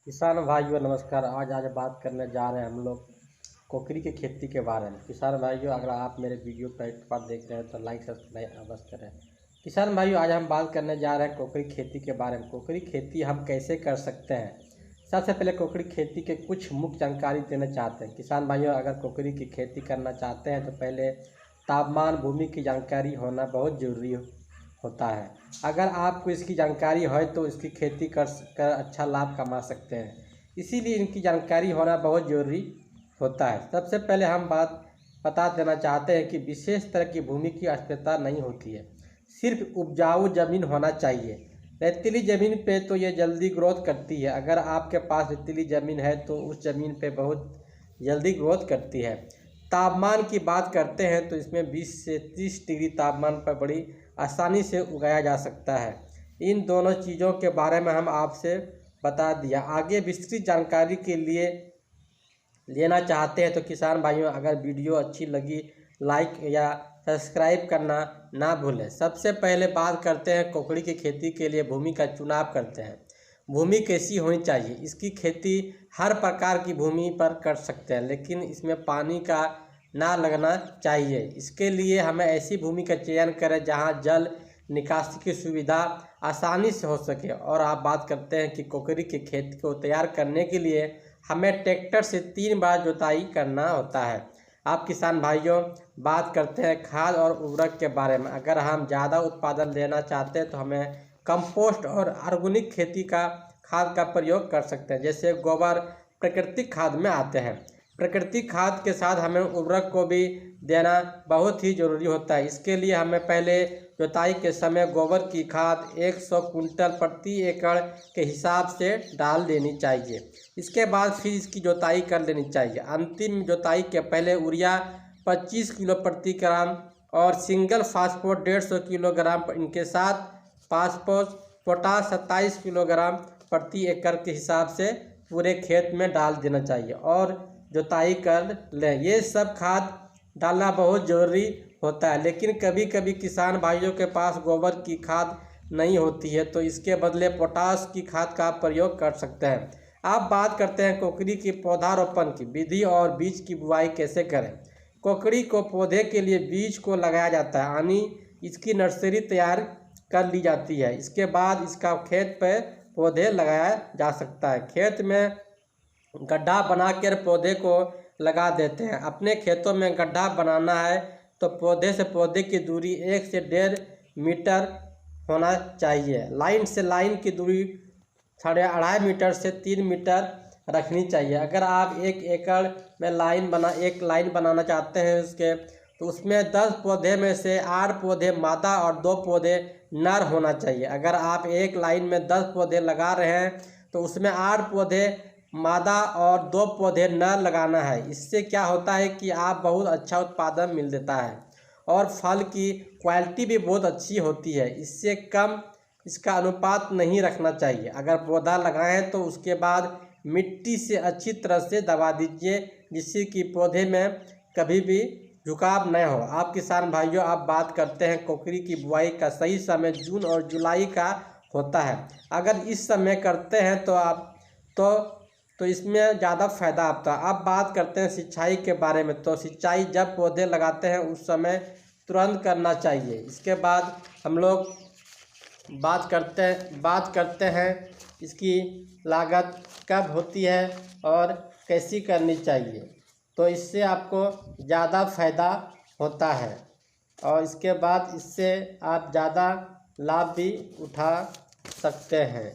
किसान भाइयों नमस्कार। आज बात करने जा रहे हैं हम लोग कोकरी की खेती के बारे में। किसान भाइयों, अगर आप मेरे वीडियो पहली बार देख रहे हैं तो लाइक सब्सक्राइब अवश्य करें। किसान भाइयों, आज हम बात करने जा रहे हैं कोकरी खेती के बारे में। कोकरी खेती हम कैसे कर सकते हैं। सबसे पहले कोकरी खेती के कुछ मुख्य जानकारी देना चाहते हैं। किसान भाइयों, अगर कोकरी की खेती करना चाहते हैं तो पहले तापमान, भूमि की जानकारी होना बहुत ज़रूरी होता है। अगर आपको इसकी जानकारी है तो इसकी खेती कर अच्छा लाभ कमा सकते हैं। इसीलिए इनकी जानकारी होना बहुत ज़रूरी होता है। सबसे पहले हम बात बता देना चाहते हैं कि विशेष तरह की भूमि की आवश्यकता नहीं होती है, सिर्फ उपजाऊ ज़मीन होना चाहिए। रेतीली ज़मीन पे तो ये जल्दी ग्रोथ करती है। अगर आपके पास रेतीली ज़मीन है तो उस ज़मीन पे बहुत जल्दी ग्रोथ करती है। तापमान की बात करते हैं तो इसमें 20 से 30 डिग्री तापमान पर बड़ी आसानी से उगाया जा सकता है। इन दोनों चीज़ों के बारे में हम आपसे बता दिया। आगे विस्तृत जानकारी के लिए लेना चाहते हैं तो किसान भाइयों, अगर वीडियो अच्छी लगी लाइक या सब्सक्राइब करना ना भूलें। सबसे पहले बात करते हैं कोकड़ी की खेती के लिए भूमि का चुनाव करते हैं। भूमि कैसी होनी चाहिए। इसकी खेती हर प्रकार की भूमि पर कर सकते हैं, लेकिन इसमें पानी का ना लगना चाहिए। इसके लिए हमें ऐसी भूमि का चयन करें जहां जल निकासी की सुविधा आसानी से हो सके। और आप बात करते हैं कि कोकरी की खेती को तैयार करने के लिए हमें ट्रैक्टर से 3 बार जुताई करना होता है। आप किसान भाइयों, बात करते हैं खाद और उर्वरक के बारे में। अगर हम ज़्यादा उत्पादन लेना चाहते हैं तो हमें कंपोस्ट और ऑर्गेनिक खेती का खाद का प्रयोग कर सकते हैं, जैसे गोबर प्राकृतिक खाद में आते हैं। प्राकृतिक खाद के साथ हमें उर्वरक को भी देना बहुत ही ज़रूरी होता है। इसके लिए हमें पहले जुताई के समय गोबर की खाद 100 कुंटल प्रति एकड़ के हिसाब से डाल देनी चाहिए। इसके बाद फिर इसकी जुताई कर लेनी चाहिए। अंतिम जुताई के पहले यूरिया 25 किलो प्रति ग्राम और सिंगल फास्फोर 150 किलोग्राम, इनके साथ फास्फोरस पोटास 27 किलोग्राम प्रति एकड़ के हिसाब से पूरे खेत में डाल देना चाहिए और जुताई कर लें। ये सब खाद डालना बहुत ज़रूरी होता है, लेकिन कभी कभी किसान भाइयों के पास गोबर की खाद नहीं होती है तो इसके बदले पोटास की खाद का प्रयोग कर सकते हैं। अब बात करते हैं कोकरी की पौधारोपण की विधि और बीज की बुआई कैसे करें। कोकरी को पौधे के लिए बीज को लगाया जाता है, यानी इसकी नर्सरी तैयार कर ली जाती है। इसके बाद इसका खेत पर पौधे लगाया जा सकता है। खेत में गड्ढा बनाकर पौधे को लगा देते हैं। अपने खेतों में गड्ढा बनाना है तो पौधे से पौधे की दूरी 1 से 1.5 मीटर होना चाहिए। लाइन से लाइन की दूरी 2.5 मीटर से 3 मीटर रखनी चाहिए। अगर आप 1 एकड़ में एक लाइन बनाना चाहते हैं तो उसमें 10 पौधे में से 8 पौधे मादा और 2 पौधे नर होना चाहिए। अगर आप एक लाइन में 10 पौधे लगा रहे हैं तो उसमें 8 पौधे मादा और 2 पौधे नर लगाना है। इससे क्या होता है कि आप बहुत अच्छा उत्पादन मिल देता है और फल की क्वालिटी भी बहुत अच्छी होती है। इससे कम इसका अनुपात नहीं रखना चाहिए। अगर पौधा लगाएं तो उसके बाद मिट्टी से अच्छी तरह से दबा दीजिए, जिससे कि पौधे में कभी भी झुकाव न हो। आप किसान भाइयों, आप बात करते हैं कोकरी की बुआई का सही समय जून और जुलाई का होता है। अगर इस समय करते हैं तो इसमें ज़्यादा फ़ायदा आता है। अब बात करते हैं सिंचाई के बारे में। तो सिंचाई जब पौधे लगाते हैं उस समय तुरंत करना चाहिए। इसके बाद हम लोग बात करते हैं इसकी लागत कब होती है और कैसी करनी चाहिए, तो इससे आपको ज़्यादा फ़ायदा होता है और इसके बाद इससे आप ज़्यादा लाभ भी उठा सकते हैं।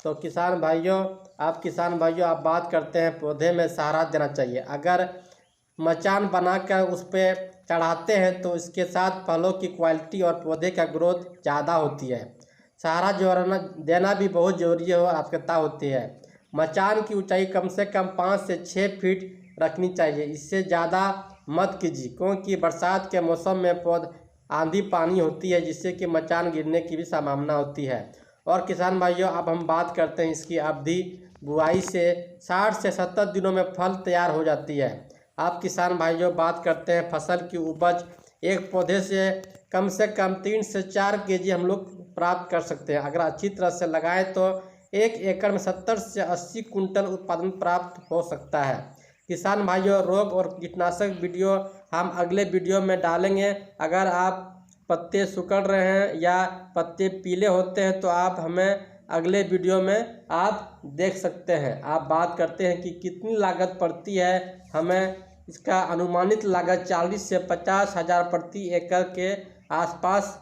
तो किसान भाइयों, आप बात करते हैं पौधे में सहारा देना चाहिए। अगर मचान बनाकर उस पर चढ़ाते हैं तो इसके साथ फलों की क्वालिटी और पौधे का ग्रोथ ज़्यादा होती है। सहारा देना भी बहुत ज़रूरी है और आवश्यकता होती है। मचान की ऊंचाई कम से कम 5 से 6 फीट रखनी चाहिए। इससे ज़्यादा मत कीजिए, क्योंकि बरसात के मौसम में आंधी पानी होती है, जिससे कि मचान गिरने की भी संभावना होती है। और किसान भाइयों, अब हम बात करते हैं इसकी अवधि। बुआई से 60 से 70 दिनों में फल तैयार हो जाती है। आप किसान भाइयों, बात करते हैं फसल की उपज। एक पौधे से कम 3 से 4 केजी हम लोग प्राप्त कर सकते हैं। अगर अच्छी तरह से लगाएं तो 1 एकड़ में 70 से 80 कुंटल उत्पादन प्राप्त हो सकता है। किसान भाइयों, रोग और कीटनाशक वीडियो हम अगले वीडियो में डालेंगे। अगर आप पत्ते सिकुड़ रहे हैं या पत्ते पीले होते हैं तो आप हमें अगले वीडियो में आप देख सकते हैं। आप बात करते हैं कि कितनी लागत पड़ती है। हमें इसका अनुमानित लागत 40 से 50 हज़ार प्रति एकड़ के आसपास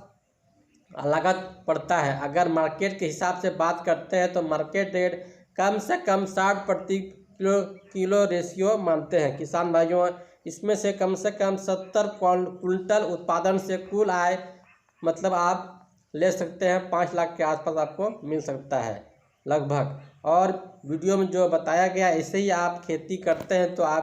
लागत पड़ता है। अगर मार्केट के हिसाब से बात करते हैं तो मार्केट रेट कम से कम 60 प्रति किलो रेशियो मानते हैं। किसान भाइयों, इसमें से कम 70 कुंटल उत्पादन से कुल आय मतलब आप ले सकते हैं 5 लाख के आसपास आपको मिल सकता है लगभग। और वीडियो में जो बताया गया ऐसे ही आप खेती करते हैं तो आप